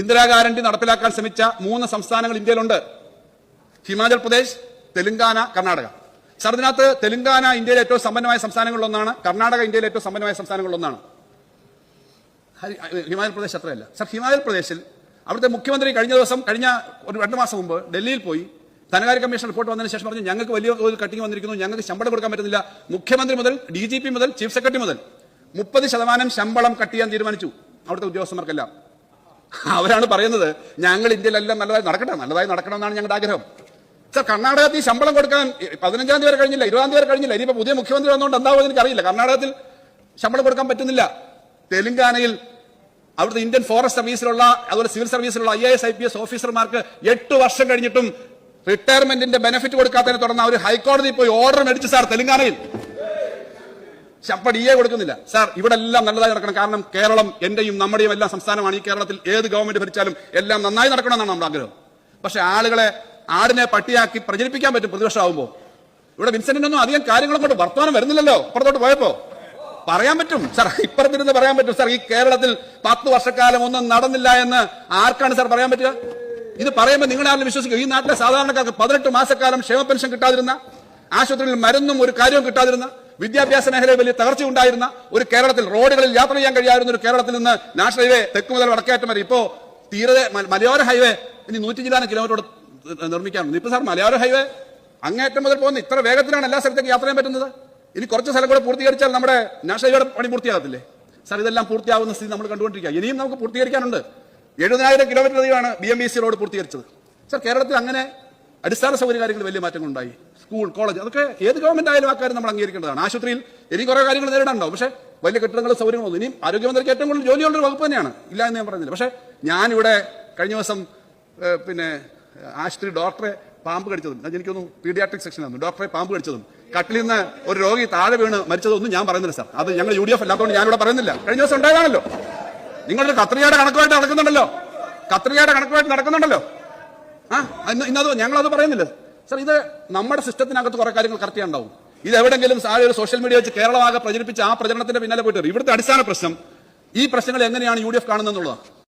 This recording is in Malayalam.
ഇന്ദിരാ ഗ്യാരണ്ടി നടപ്പിലാക്കാൻ ശ്രമിച്ച 3 സംസ്ഥാനങ്ങൾ ഇന്ത്യയിലുണ്ട്. ഹിമാചൽ പ്രദേശ്, തെലങ്കാന, കർണാടക. സർ, ഇതിനകത്ത് തെലങ്കാന ഇന്ത്യയിലെ ഏറ്റവും സമ്പന്നമായ സംസ്ഥാനങ്ങളിലൊന്നാണ്. കർണാടക ഇന്ത്യയിലെ ഏറ്റവും സമ്പന്നമായ സംസ്ഥാനങ്ങളിലൊന്നാണ്. ഹിമാചൽ പ്രദേശ് അത്രയല്ല. സർ, ഹിമാചൽ പ്രദേശിൽ അവിടുത്തെ മുഖ്യമന്ത്രി കഴിഞ്ഞ ഒരു 2 മാസം മുമ്പ് ഡൽഹിയിൽ പോയി ധനകാര്യ കമ്മീഷൻ റിപ്പോർട്ട് വന്നതിന് ശേഷം പറഞ്ഞു, ഞങ്ങൾക്ക് വലിയ ഒരു കട്ടിങ് വന്നിരിക്കുന്നു, ഞങ്ങൾക്ക് ശമ്പളം കൊടുക്കാൻ പറ്റുന്നില്ല. മുഖ്യമന്ത്രി മുതൽ DGP മുതൽ ചീഫ് സെക്രട്ടറി മുതൽ 30% ശമ്പളം കട്ട് ചെയ്യാൻ തീരുമാനിച്ചു അവിടുത്തെ ഉദ്യോഗസ്ഥന്മാർക്കെല്ലാം. അവരാണ് പറയുന്നത്, ഞങ്ങൾ ഇന്ത്യയിലെല്ലാം നല്ലതായി നടക്കണമെന്നാണ് ഞങ്ങളുടെ ആഗ്രഹം. സർ, കർണാടകത്തിൽ ശമ്പളം കൊടുക്കാൻ 15-ാം തീയതി വരെ കഴിഞ്ഞില്ല, 20-ാം തീയതി വരെ കഴിഞ്ഞില്ല. ഇനിയിപ്പോൾ പുതിയ മുഖ്യമന്ത്രി വന്നുകൊണ്ട് എന്താവുമെന്ന് എനിക്കറിയില്ല. കർണാടകത്തിൽ ശമ്പളം കൊടുക്കാൻ പറ്റുന്നില്ല. തെലങ്കാനയിൽ അവിടുത്തെ ഇന്ത്യൻ ഫോറസ്റ്റ് സർവീസിലുള്ള അതുപോലെ സിവിൽ സർവീസിലുള്ള IAS IPS ഓഫീസർമാർക്ക് 8 വർഷം കഴിഞ്ഞിട്ടും റിട്ടയർമെന്റിന്റെ ബെനിഫിറ്റ് കൊടുക്കാത്തതിനെ തുടർന്ന് അവർ ഹൈക്കോടതിയിൽ പോയി ഓർഡർ മേടിച്ചു. സാർ, തെലങ്കാനയിൽ DA കൊടുക്കുന്നില്ല. സാർ, ഇവിടെ എല്ലാം നല്ലതായി നടക്കണം. കാരണം കേരളം എന്റെയും നമ്മുടെയും എല്ലാം സംസ്ഥാനമാണ്. ഈ കേരളത്തിൽ ഏത് ഗവൺമെന്റ് ഭരിച്ചാലും എല്ലാം നന്നായി നടക്കണമെന്നാണ് നമ്മുടെ ആഗ്രഹം. പക്ഷെ ആടിനെ പട്ടിയാക്കി പ്രചരിപ്പിക്കാൻ പറ്റും പ്രതിപക്ഷമാകുമ്പോൾ. ഇവിടെ വിൻസെന്റിനൊന്നും അധികം കാര്യങ്ങളും കൊണ്ട് വർത്തമാനം വരുന്നില്ലല്ലോ. അപ്പുറത്തോട്ട് പോയപ്പോ പറയാൻ പറ്റും. സാർ, ഇപ്പുറത്തിരുന്ന് പറയാൻ പറ്റും. സാർ, ഈ കേരളത്തിൽ 10 വർഷക്കാലം ഒന്നും നടന്നില്ല എന്ന് ആർക്കാണ് സാർ പറയാൻ പറ്റുക? ഇത് പറയുമ്പോൾ നിങ്ങൾ ആരും വിശ്വസിക്കും? ഈ നാട്ടിലെ സാധാരണക്കാർക്ക് 18 മാസക്കാലം ക്ഷേമ പെൻഷൻ കിട്ടാതിരുന്ന, ആശുപത്രിയിൽ മരുന്നും ഒരു കാര്യവും കിട്ടാതിരുന്ന, വിദ്യാഭ്യാസ മേഖലയിൽ വലിയ തകർച്ച ഉണ്ടായിരുന്ന ഒരു കേരളത്തിൽ, റോഡുകളിൽ യാത്ര ചെയ്യാൻ കഴിയാവുന്ന ഒരു കേരളത്തിൽ നിന്ന് നാഷണൽ ഹൈവേ തെക്ക് മുതൽ വടക്കേറ്റം വരെ ഇപ്പോ മലയോര ഹൈവേ ഇനി 100 കിലോമീറ്റർ നിർമ്മിക്കാറുണ്ട്. ഇപ്പൊ സാർ, മലയോര ഹൈവേ അങ്ങേറ്റം മുതൽ പോകുന്ന ഇത്ര വേഗത്തിലാണ് എല്ലാ സ്ഥലത്തേക്ക് യാത്ര ചെയ്യാൻ പറ്റുന്നത്. ഇനി കുറച്ച് സ്ഥലം കൂടെ പൂർത്തീകരിച്ചാൽ നമ്മുടെ നാഷണൽ ഹൈവേയുടെ പണി പൂർത്തിയാകത്തില്ലേ? സാർ, ഇതെല്ലാം പൂർത്തിയാവുന്ന സ്ഥിതി നമ്മൾ കണ്ടുകൊണ്ടിരിക്കുക. ഇനിയും നമുക്ക് പൂർത്തീകരിക്കാനുണ്ട്. 70,000 കിലോമീറ്റർ അധികമാണ് BMBC റോഡ് പൂർത്തീകരിച്ചത്. സാർ, കേരളത്തിൽ അങ്ങനെ അടിസ്ഥാന സൗകര്യ കാര്യങ്ങളിൽ വലിയ മാറ്റങ്ങളുണ്ടായി. സ്കൂൾ, കോളേജ്, അതൊക്കെ ഏത് ഗവൺമെന്റ് ആയാലും ആ കാര്യം നമ്മൾ അംഗീകരിക്കേണ്ടതാണ്. ആശുപത്രിയിൽ എനിക്ക് കുറെ കാര്യങ്ങൾ നേരിടാനുണ്ടാവും. പക്ഷേ വലിയ കെട്ടിടങ്ങളും സൗകര്യങ്ങളൊന്നും. ഇനിയും ആരോഗ്യമന്ത്രിക്ക് ഏറ്റവും കൂടുതൽ ജോലിയുള്ള ഒരു വകുപ്പ് തന്നെയാണ്, ഇല്ല എന്ന് ഞാൻ പറയുന്നില്ല. പക്ഷേ ഞാനിവിടെ കഴിഞ്ഞ ദിവസം ആശുപത്രി ഡോക്ടറെ പാമ്പ് കടിച്ചതും, എനിക്കൊന്നും പീഡിയാട്രിക് സെക്ഷനായിരുന്നു, ഡോക്ടറെ പാമ്പ് കടിച്ചതും കട്ടിലിൽ നിന്ന് ഒരു രോഗി താഴെ വീണ് മരിച്ചതൊന്നും ഞാൻ പറയുന്നില്ല. സാർ, അത് ഞങ്ങൾ UDF അല്ലാത്തതുകൊണ്ട് ഞാനിവിടെ പറയുന്നില്ല. കഴിഞ്ഞ ദിവസം ഉണ്ടായതാണല്ലോ. നിങ്ങളുടെ കത്രികയുടെ കണക്കുമായിട്ട് നടക്കുന്നുണ്ടല്ലോ. ഇന്നത് ഞങ്ങളത് പറയുന്നില്ല. സാർ, ഇത് നമ്മുടെ സിസ്റ്റത്തിനകത്ത് കുറെ കാര്യങ്ങൾ കറക്റ്റ് ചെയ്യാനുണ്ടാവും. ഇത് എവിടെങ്കിലും ഒരു സോഷ്യൽ മീഡിയ വെച്ച് കേരളമാകെ പ്രചരിപ്പിച്ച് ആ പ്രചരണത്തിന്റെ പിന്നാലെ പോയിട്ട് ഇവിടുത്തെ അടിസ്ഥാന പ്രശ്നം, ഈ പ്രശ്നങ്ങൾ എങ്ങനെയാണ് UDF കാണുന്നത് എന്നുള്ളതാണ്.